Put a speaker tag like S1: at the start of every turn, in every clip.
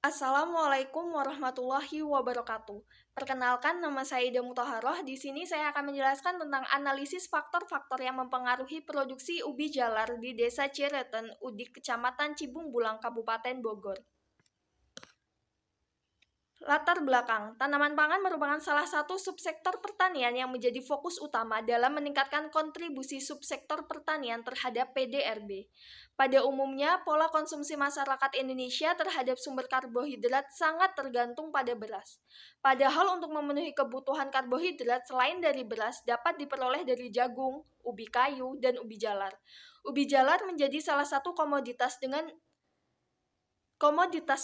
S1: Assalamualaikum warahmatullahi wabarakatuh. Perkenalkan, nama saya Ida Muthaharoh. Di sini saya akan menjelaskan tentang analisis faktor-faktor yang mempengaruhi produksi ubi jalar di Desa Cireten, Udik, Kecamatan Cibung Bulang, Kabupaten Bogor. Latar belakang, tanaman pangan merupakan salah satu subsektor pertanian yang menjadi fokus utama dalam meningkatkan kontribusi subsektor pertanian terhadap PDRB. Pada umumnya, pola konsumsi masyarakat Indonesia terhadap sumber karbohidrat sangat tergantung pada beras. Padahal untuk memenuhi kebutuhan karbohidrat selain dari beras dapat diperoleh dari jagung, ubi kayu, dan ubi jalar. Ubi jalar menjadi salah satu komoditas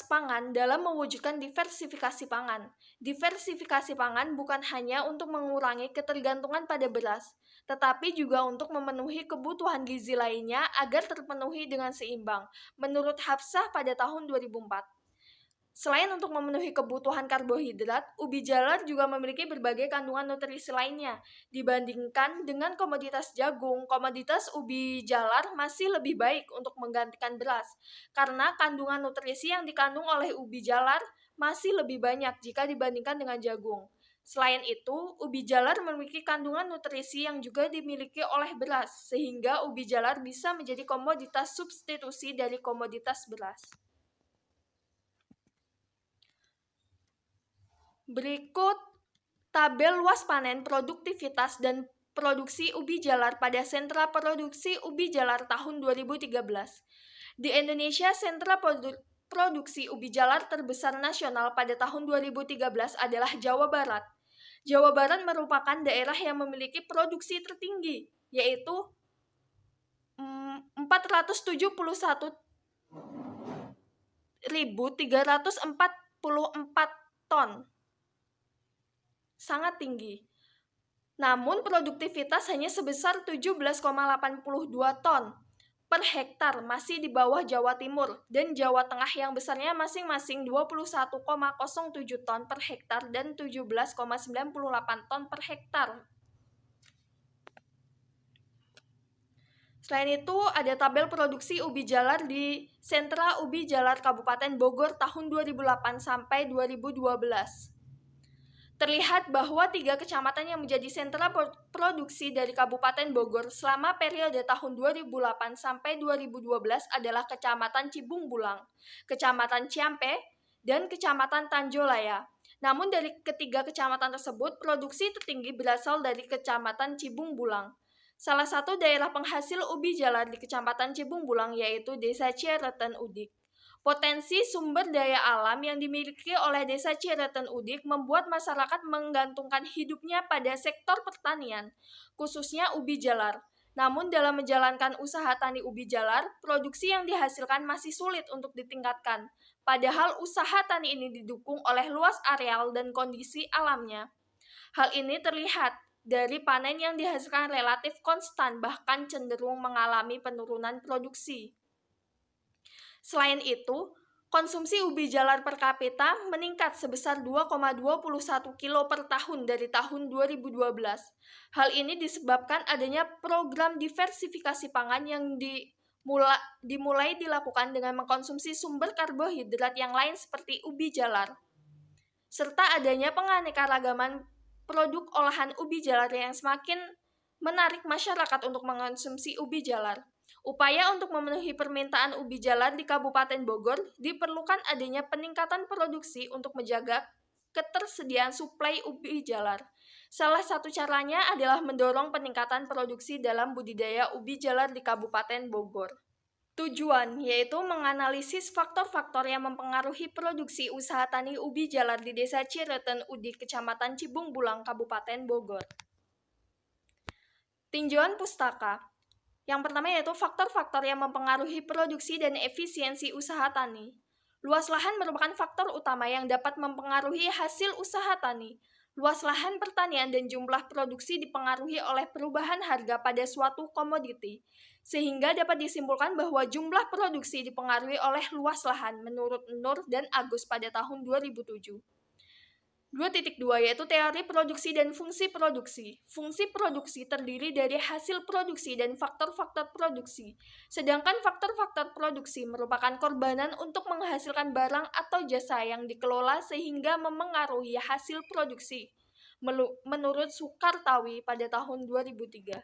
S1: pangan dalam mewujudkan diversifikasi pangan. Diversifikasi pangan bukan hanya untuk mengurangi ketergantungan pada beras, tetapi juga untuk memenuhi kebutuhan gizi lainnya agar terpenuhi dengan seimbang, menurut Hafsah pada tahun 2004. Selain untuk memenuhi kebutuhan karbohidrat, ubi jalar juga memiliki berbagai kandungan nutrisi lainnya. Dibandingkan dengan komoditas jagung, komoditas ubi jalar masih lebih baik untuk menggantikan beras, karena kandungan nutrisi yang dikandung oleh ubi jalar masih lebih banyak jika dibandingkan dengan jagung. Selain itu, ubi jalar memiliki kandungan nutrisi yang juga dimiliki oleh beras, sehingga ubi jalar bisa menjadi komoditas substitusi dari komoditas beras. Berikut tabel luas panen, produktivitas, dan produksi ubi jalar pada sentra produksi ubi jalar tahun 2013. Di Indonesia, sentra produksi ubi jalar terbesar nasional pada tahun 2013 adalah Jawa Barat. Jawa Barat merupakan daerah yang memiliki produksi tertinggi, yaitu 471.344 ton. Sangat tinggi. Namun produktivitas hanya sebesar 17,82 ton per hektar, masih di bawah Jawa Timur dan Jawa Tengah yang besarnya masing-masing 21,07 ton per hektar dan 17,98 ton per hektar. Selain itu, ada tabel produksi ubi jalar di Sentra Ubi Jalar Kabupaten Bogor tahun 2008 sampai 2012. Terlihat bahwa 3 kecamatan yang menjadi sentra produksi dari Kabupaten Bogor selama periode tahun 2008 sampai 2012 adalah Kecamatan Cibung Bulang, Kecamatan Ciampe, dan Kecamatan Tanjolaya. Namun dari ketiga kecamatan tersebut, produksi tertinggi berasal dari Kecamatan Cibung Bulang. Salah satu daerah penghasil ubi jalar di Kecamatan Cibung Bulang yaitu Desa Cireten Udik. Potensi sumber daya alam yang dimiliki oleh Desa Cireten Udik membuat masyarakat menggantungkan hidupnya pada sektor pertanian, khususnya ubi jalar. Namun dalam menjalankan usaha tani ubi jalar, produksi yang dihasilkan masih sulit untuk ditingkatkan. Padahal usaha tani ini didukung oleh luas areal dan kondisi alamnya. Hal ini terlihat dari panen yang dihasilkan relatif konstan, bahkan cenderung mengalami penurunan produksi. Selain itu, konsumsi ubi jalar per kapita meningkat sebesar 2,21 kilo per tahun dari tahun 2012. Hal ini disebabkan adanya program diversifikasi pangan yang dimulai dilakukan dengan mengkonsumsi sumber karbohidrat yang lain seperti ubi jalar, serta adanya penganekaragaman produk olahan ubi jalar yang semakin menarik masyarakat untuk mengonsumsi ubi jalar. Upaya untuk memenuhi permintaan ubi jalar di Kabupaten Bogor diperlukan adanya peningkatan produksi untuk menjaga ketersediaan suplai ubi jalar. Salah satu caranya adalah mendorong peningkatan produksi dalam budidaya ubi jalar di Kabupaten Bogor. Tujuan yaitu menganalisis faktor-faktor yang mempengaruhi produksi usaha tani ubi jalar di Desa Cireten Udik, Kecamatan Cibung Bulang, Kabupaten Bogor. Tinjauan pustaka. Yang pertama yaitu faktor-faktor yang mempengaruhi produksi dan efisiensi usaha tani. Luas lahan merupakan faktor utama yang dapat mempengaruhi hasil usaha tani. Luas lahan pertanian dan jumlah produksi dipengaruhi oleh perubahan harga pada suatu komoditi, sehingga dapat disimpulkan bahwa jumlah produksi dipengaruhi oleh luas lahan menurut Nur dan Agus pada tahun 2007. 2.2 yaitu teori produksi dan fungsi produksi. Fungsi produksi terdiri dari hasil produksi dan faktor-faktor produksi. Sedangkan faktor-faktor produksi merupakan korbanan untuk menghasilkan barang atau jasa yang dikelola sehingga memengaruhi hasil produksi. Menurut Sukartawi pada tahun 2003.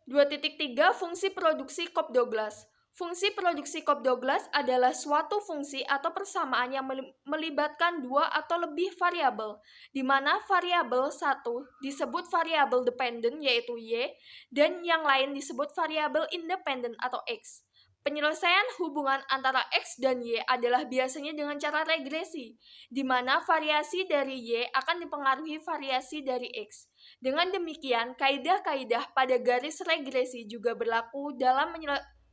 S1: 2.3 Fungsi produksi Cobb-Douglas. Fungsi produksi Cobb-Douglas adalah suatu fungsi atau persamaan yang melibatkan dua atau lebih variabel, di mana variabel satu disebut variabel dependent yaitu Y, dan yang lain disebut variabel independent atau X. Penyelesaian hubungan antara X dan Y adalah biasanya dengan cara regresi, di mana variasi dari Y akan dipengaruhi variasi dari X. Dengan demikian, kaidah-kaidah pada garis regresi juga berlaku dalam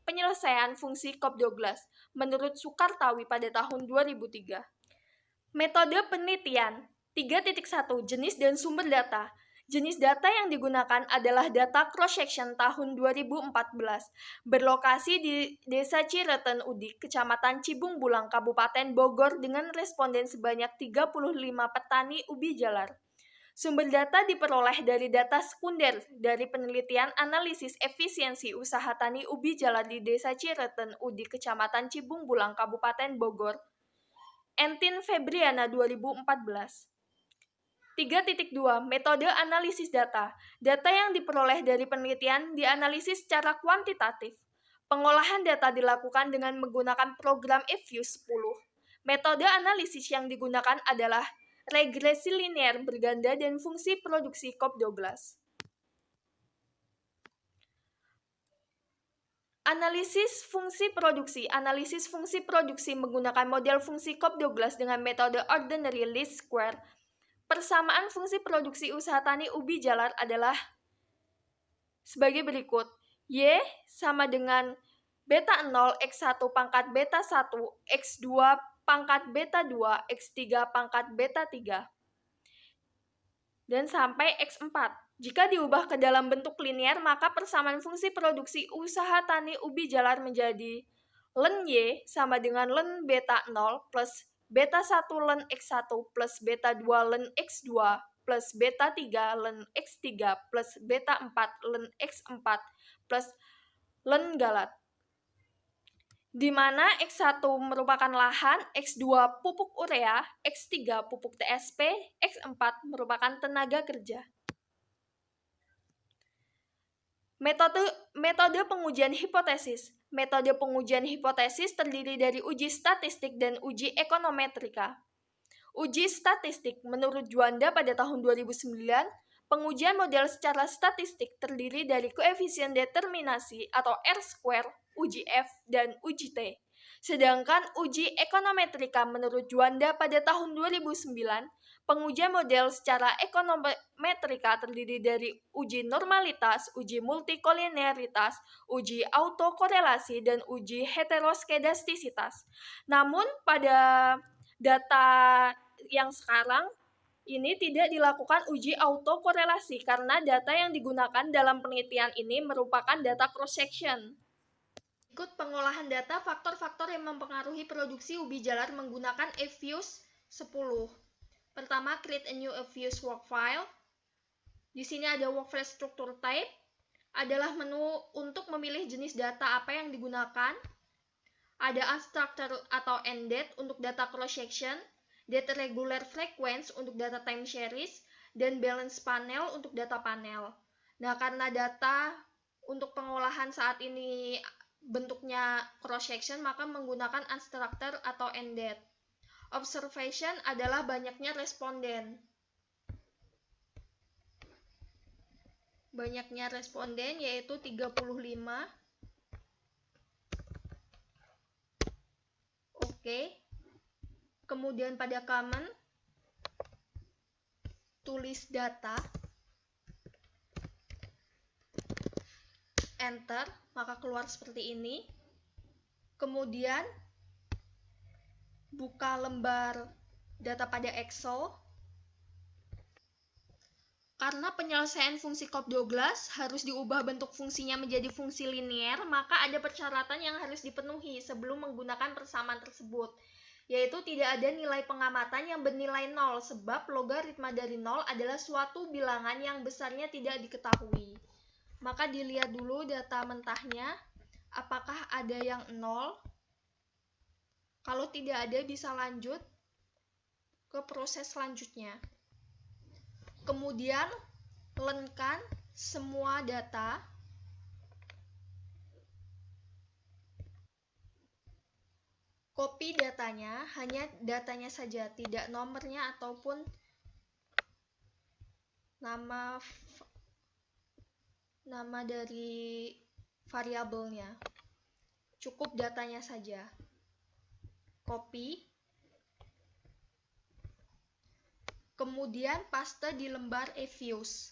S1: penyelesaian fungsi Cobb-Douglas, menurut Sukartawi pada tahun 2003. Metode penelitian 3.1 Jenis dan sumber data. Jenis data yang digunakan adalah data cross-section tahun 2014, berlokasi di Desa Cireten Udik, Kecamatan Cibung Bulang, Kabupaten Bogor dengan responden sebanyak 35 petani ubi jalar. Sumber data diperoleh dari data sekunder dari penelitian analisis efisiensi usaha tani ubi jalar di Desa Cireten Udik, Kecamatan Cibung Bulang, Kabupaten Bogor, Entin Febriana 2014. 3.2 Metode analisis data. Data yang diperoleh dari penelitian dianalisis secara kuantitatif. Pengolahan data dilakukan dengan menggunakan program EFUSE 10. Metode analisis yang digunakan adalah regresi linear berganda dan fungsi produksi Cobb-Douglas. Analisis fungsi produksi. Analisis fungsi produksi menggunakan model fungsi Cobb-Douglas dengan metode ordinary least square. Persamaan fungsi produksi usaha tani ubi jalar adalah sebagai berikut. Y sama dengan beta 0 X1 pangkat beta 1 X2 pangkat beta 2 X3 pangkat beta 3 dan sampai X4. Jika diubah ke dalam bentuk linear, maka persamaan fungsi produksi usaha tani ubi jalar menjadi len Y sama dengan len beta 0 plus beta 1 len X1 plus beta 2 len X2 plus beta 3 len X3 plus beta 4 len X4 plus len galat. Di mana X1 merupakan lahan, X2 pupuk urea, X3 pupuk TSP, X4 merupakan tenaga kerja. Metode pengujian hipotesis. Metode pengujian hipotesis terdiri dari uji statistik dan uji ekonometrika. Uji statistik menurut Juanda pada tahun 2009, pengujian model secara statistik terdiri dari koefisien determinasi atau R-square, uji F, dan uji T. Sedangkan uji ekonometrika menurut Juanda pada tahun 2009, pengujian model secara ekonometrika terdiri dari uji normalitas, uji multikolinearitas, uji autokorelasi, dan uji heteroskedastisitas. Namun pada data yang sekarang ini tidak dilakukan uji autokorelasi karena data yang digunakan dalam penelitian ini merupakan data cross-section. Ikut pengolahan data faktor-faktor yang mempengaruhi produksi ubi jalar menggunakan EFUSE 10. Pertama, create a new EFUSE work file. Di sini ada workflow structure type, adalah menu untuk memilih jenis data apa yang digunakan. Ada unstructured atau NDAT untuk data cross-section, data regular frequency untuk data time series, dan balance panel untuk data panel. Nah, karena data untuk pengolahan saat ini bentuknya cross-section, maka menggunakan unstructured atau NDAT. Observation adalah banyaknya responden. Banyaknya responden yaitu 35. Oke. Kemudian pada common, tulis data, enter, maka keluar seperti ini. Kemudian buka lembar data pada Excel. Karena penyelesaian fungsi Cobb-Douglas harus diubah bentuk fungsinya menjadi fungsi linear, maka ada persyaratan yang harus dipenuhi sebelum menggunakan persamaan tersebut. yaitu tidak ada nilai pengamatan yang bernilai 0, sebab logaritma dari 0 adalah suatu bilangan yang besarnya tidak diketahui. Maka dilihat dulu data mentahnya, apakah ada yang 0. Kalau tidak ada, bisa lanjut ke proses selanjutnya. Kemudian lenkan semua data. Copy datanya, hanya datanya saja, tidak nomornya ataupun nama dari variabelnya. Cukup datanya saja. Copy. Kemudian paste di lembar eViews.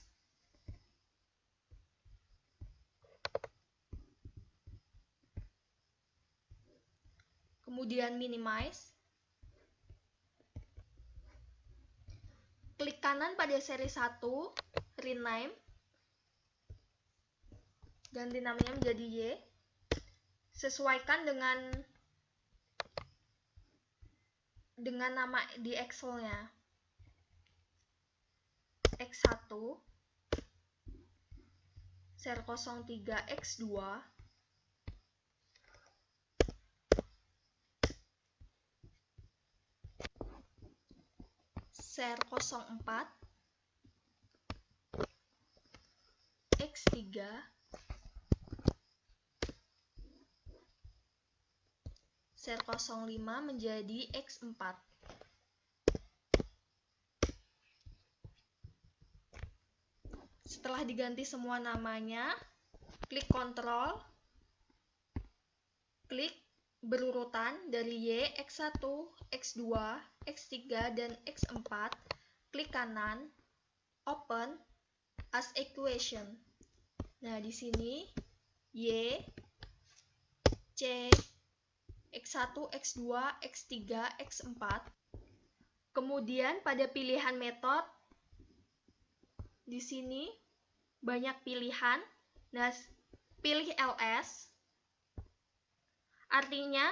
S1: Kemudian minimize. Klik kanan pada seri 1, rename. Ganti namanya menjadi Y. Sesuaikan dengan nama di Excel-nya. X1 ser 03 X2 ser 04 X3 ser 05 menjadi X4. Setelah diganti semua namanya, klik Ctrl, klik berurutan dari Y, X1, X2, X3, dan X4, klik kanan, open as equation. Nah, di sini Y, C, X1, X2, X3, X4. Kemudian pada pilihan metode, di sini banyak pilihan. Nah, pilih LS. Artinya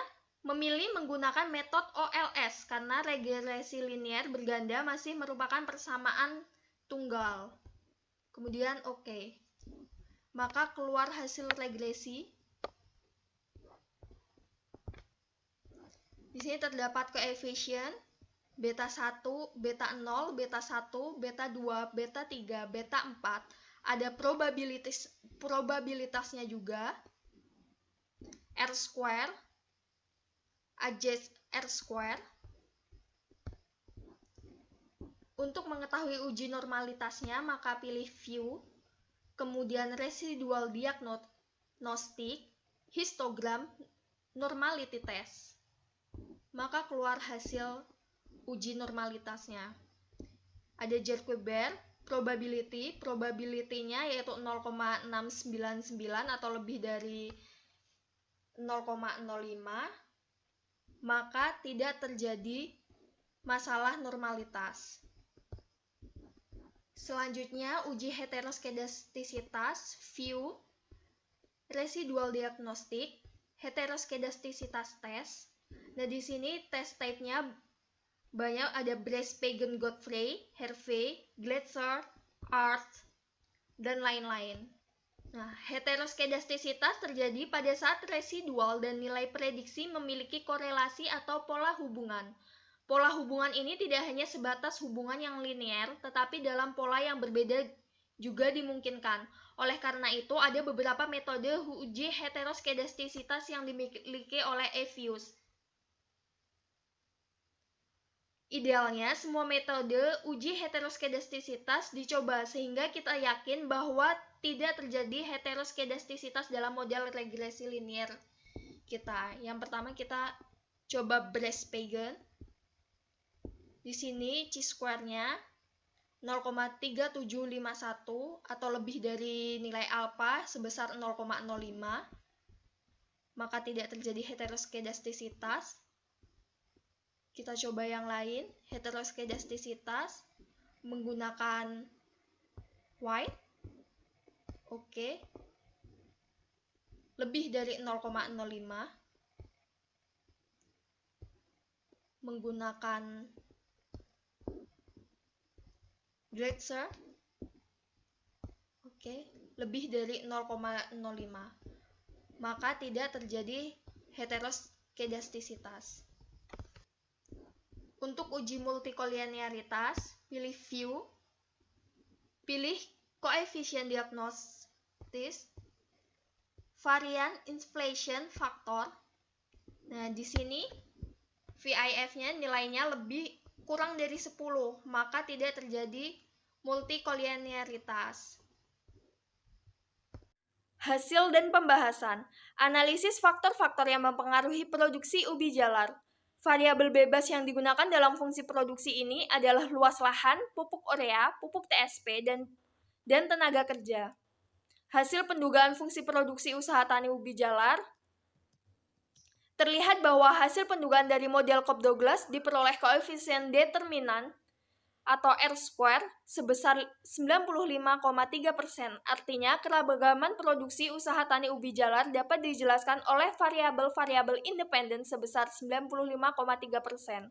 S1: memilih menggunakan metode OLS karena regresi linier berganda masih merupakan persamaan tunggal. Kemudian OK. Maka keluar hasil regresi. Di sini terdapat koefisien beta 1, beta 0, beta 1, beta 2, beta 3, beta 4. Ada probabilitasnya juga. R square, adjust R square. Untuk mengetahui uji normalitasnya, maka pilih view, kemudian residual diagnostic, histogram, normality test. Maka keluar hasil uji normalitasnya. Ada Jacobi probability-nya yaitu 0,699 atau lebih dari 0,05, maka tidak terjadi masalah normalitas. Selanjutnya, uji heteroskedastisitas, view, residual diagnostic, heteroskedastisitas test. Nah, di sini test type-nya banyak, ada Brace-Pagan-Godfrey, Hervey, Gletser, Art, dan lain-lain. Nah, heteroskedastisitas terjadi pada saat residual dan nilai prediksi memiliki korelasi atau pola hubungan. Pola hubungan ini tidak hanya sebatas hubungan yang linear, tetapi dalam pola yang berbeda juga dimungkinkan. Oleh karena itu, ada beberapa metode uji heteroskedastisitas yang dimiliki oleh eViews. Idealnya, semua metode uji heteroskedastisitas dicoba sehingga kita yakin bahwa tidak terjadi heteroskedastisitas dalam model regresi linear kita. Yang pertama kita coba Brace-Pagan. Di sini chi-square-nya 0,3751 atau lebih dari nilai alfa sebesar 0,05. Maka tidak terjadi heteroskedastisitas. Kita coba yang lain, heteroskedastisitas menggunakan white. Oke. Lebih dari 0,05. menggunakan Gletser, lebih dari 0,05, maka tidak terjadi heteroskedastisitas. Untuk uji multikolinearitas, pilih view, pilih koefisien diagnostis, varian inflation factor. Nah, di sini VIF-nya nilainya kurang dari 10, maka tidak terjadi multikolinearitas. Hasil dan pembahasan. Analisis faktor-faktor yang mempengaruhi produksi ubi jalar. Variabel bebas yang digunakan dalam fungsi produksi ini adalah luas lahan, pupuk urea, pupuk TSP, dan tenaga kerja. Hasil pendugaan fungsi produksi usaha tani ubi jalar. Terlihat bahwa hasil pendugaan dari model Cobb-Douglas diperoleh koefisien determinan atau R-square sebesar 95,3%. Artinya, keragaman produksi usaha tani ubi jalar dapat dijelaskan oleh variabel-variabel independen sebesar 95,3%.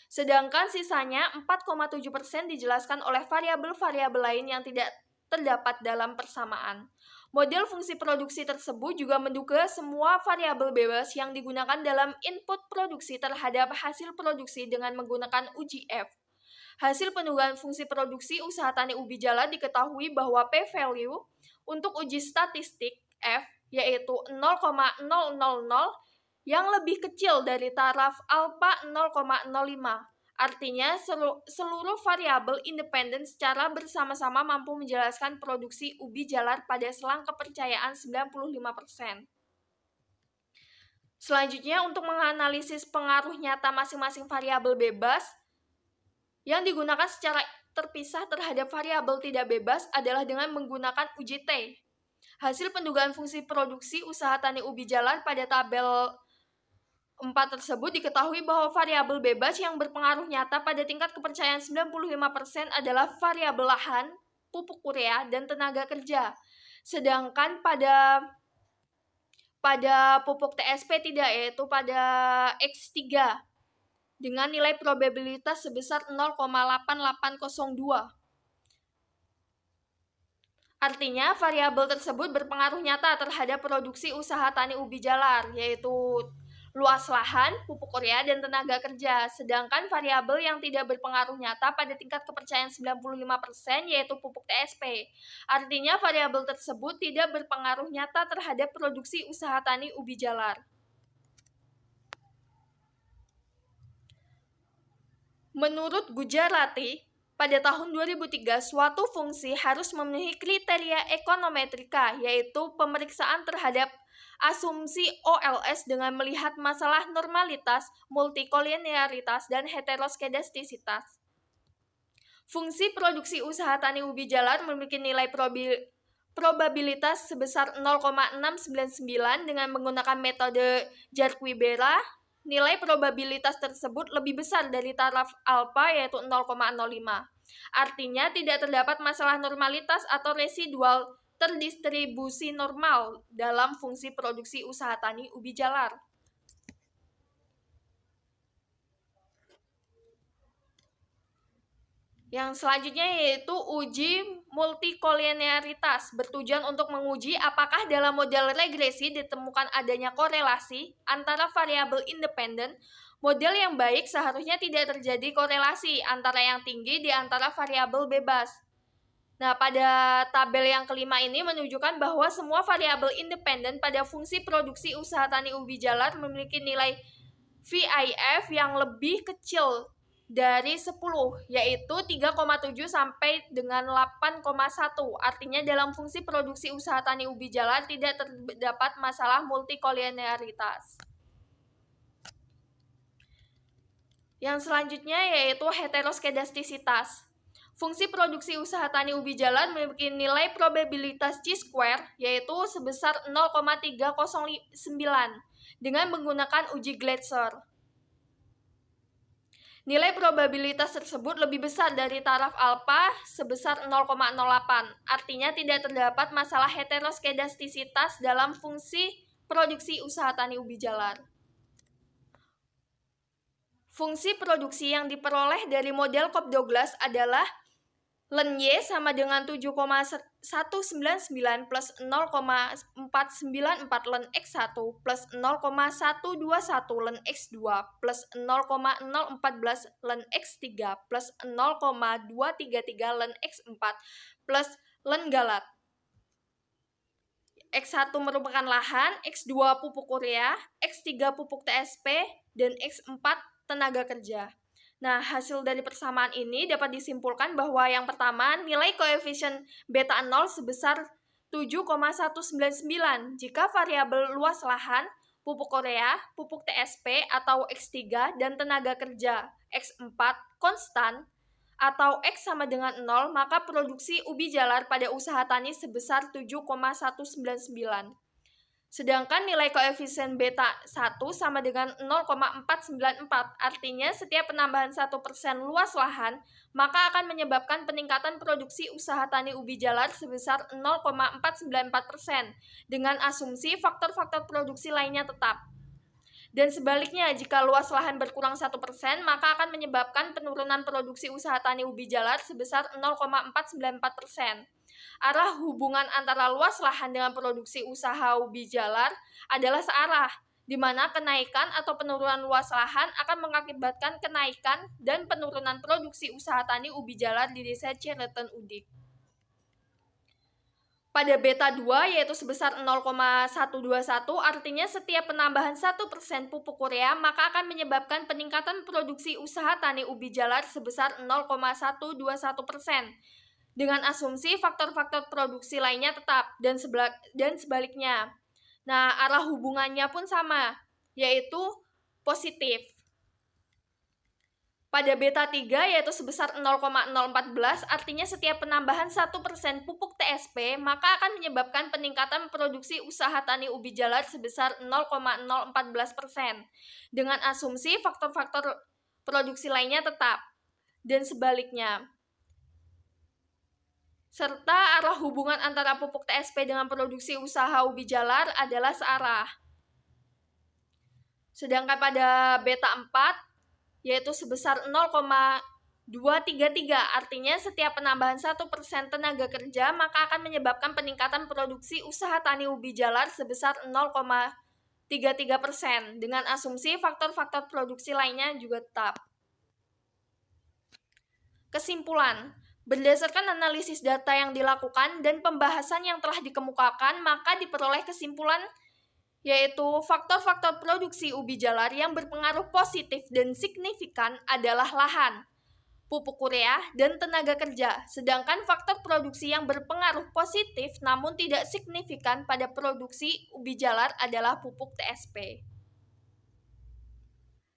S1: Sedangkan sisanya 4,7% dijelaskan oleh variabel-variabel lain yang tidak terdapat dalam persamaan. Model fungsi produksi tersebut juga menduga semua variabel bebas yang digunakan dalam input produksi terhadap hasil produksi dengan menggunakan uji F. Hasil pendugaan fungsi produksi usaha tani ubi jalar diketahui bahwa p-value untuk uji statistik F yaitu 0,000 yang lebih kecil dari taraf alfa 0,05. Artinya, seluruh variabel independen secara bersama-sama mampu menjelaskan produksi ubi jalar pada selang kepercayaan 95%. Selanjutnya, untuk menganalisis pengaruh nyata masing-masing variabel bebas yang digunakan secara terpisah terhadap variabel tidak bebas adalah dengan menggunakan uji T. Hasil pendugaan fungsi produksi usaha tani ubi jalar pada tabel 4 tersebut diketahui bahwa variabel bebas yang berpengaruh nyata pada tingkat kepercayaan 95% adalah variabel lahan, pupuk urea, dan tenaga kerja. Sedangkan pada pupuk TSP tidak, yaitu pada X3 dengan nilai probabilitas sebesar 0,8802. Artinya, variabel tersebut berpengaruh nyata terhadap produksi usaha tani ubi jalar, yaitu luas lahan, pupuk urea, dan tenaga kerja. Sedangkan variabel yang tidak berpengaruh nyata pada tingkat kepercayaan 95% yaitu pupuk TSP. Artinya, variabel tersebut tidak berpengaruh nyata terhadap produksi usaha tani ubi jalar. Menurut Gujarati, pada tahun 2003, suatu fungsi harus memenuhi kriteria ekonometrika, yaitu pemeriksaan terhadap asumsi OLS dengan melihat masalah normalitas, multikolinearitas, dan heteroskedastisitas. Fungsi produksi usaha tani ubi jalar memiliki nilai probabilitas sebesar 0,699 dengan menggunakan metode Jarque-Bera. Nilai probabilitas tersebut lebih besar dari taraf alfa yaitu 0,05. Artinya tidak terdapat masalah normalitas atau residual terdistribusi normal dalam fungsi produksi usaha tani ubi jalar. Yang selanjutnya yaitu uji multikolinearitas, bertujuan untuk menguji apakah dalam model regresi ditemukan adanya korelasi antara variabel independen. Model yang baik seharusnya tidak terjadi korelasi antara yang tinggi di antara variabel bebas. Nah, pada tabel yang kelima ini menunjukkan bahwa semua variabel independen pada fungsi produksi usaha tani ubi jalar memiliki nilai VIF yang lebih kecil dari 10, yaitu 3,7 sampai dengan 8,1. Artinya dalam fungsi produksi usaha tani ubi jalar tidak terdapat masalah multikolinearitas. Yang selanjutnya yaitu heteroskedastisitas. Fungsi produksi usaha tani ubi jalar memiliki nilai probabilitas chi-square yaitu sebesar 0,309 dengan menggunakan uji Gletser. Nilai probabilitas tersebut lebih besar dari taraf alfa sebesar 0,08. Artinya tidak terdapat masalah heteroskedastisitas dalam fungsi produksi usaha tani ubi jalar. Fungsi produksi yang diperoleh dari model Cobb-Douglas adalah ln Y sama dengan 7,199 plus 0,494 ln X1 plus 0,121 ln X2 plus 0,014 ln X3 plus 0,233 ln X4 plus ln galat. X1 merupakan lahan, X2 pupuk urea, X3 pupuk TSP, dan X4 tenaga kerja. Nah, hasil dari persamaan ini dapat disimpulkan bahwa yang pertama, nilai koefisien beta 0 sebesar 7,199 jika variabel luas lahan, pupuk urea, pupuk TSP atau X3 dan tenaga kerja X4 konstan atau X sama dengan 0, maka produksi ubi jalar pada usaha tani sebesar 7,199. Sedangkan nilai koefisien beta 1 sama dengan 0,494, artinya setiap penambahan 1% luas lahan, maka akan menyebabkan peningkatan produksi usaha tani ubi jalar sebesar 0,494%, dengan asumsi faktor-faktor produksi lainnya tetap. Dan sebaliknya, jika luas lahan berkurang 1%, maka akan menyebabkan penurunan produksi usaha tani ubi jalar sebesar 0,494%. Arah hubungan antara luas lahan dengan produksi usaha ubi jalar adalah searah, di mana kenaikan atau penurunan luas lahan akan mengakibatkan kenaikan dan penurunan produksi usaha tani ubi jalar di desa Cileton Udik. Pada beta 2 yaitu sebesar 0,121, artinya setiap penambahan 1% pupuk urea maka akan menyebabkan peningkatan produksi usaha tani ubi jalar sebesar 0,121%. Dengan asumsi faktor-faktor produksi lainnya tetap dan sebaliknya. Nah, arah hubungannya pun sama, yaitu positif. Pada beta 3 yaitu sebesar 0,014, artinya setiap penambahan 1% pupuk TSP maka akan menyebabkan peningkatan produksi usaha tani ubi jalar sebesar 0,014%. Dengan asumsi faktor-faktor produksi lainnya tetap dan sebaliknya. Serta arah hubungan antara pupuk TSP dengan produksi usaha ubi jalar adalah searah. Sedangkan pada beta 4 yaitu sebesar 0,233, artinya setiap penambahan 1% tenaga kerja maka akan menyebabkan peningkatan produksi usaha tani ubi jalar sebesar 0,33%, dengan asumsi faktor-faktor produksi lainnya juga tetap. Kesimpulan, berdasarkan analisis data yang dilakukan dan pembahasan yang telah dikemukakan, maka diperoleh kesimpulan yaitu faktor-faktor produksi ubi jalar yang berpengaruh positif dan signifikan adalah lahan, pupuk urea, dan tenaga kerja, sedangkan faktor produksi yang berpengaruh positif namun tidak signifikan pada produksi ubi jalar adalah pupuk TSP.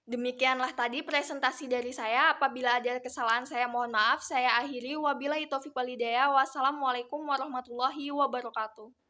S1: Demikianlah tadi presentasi dari saya. Apabila ada kesalahan saya mohon maaf. Saya akhiri. Wabillahi taufiq wal hidayah. Wassalamualaikum warahmatullahi wabarakatuh.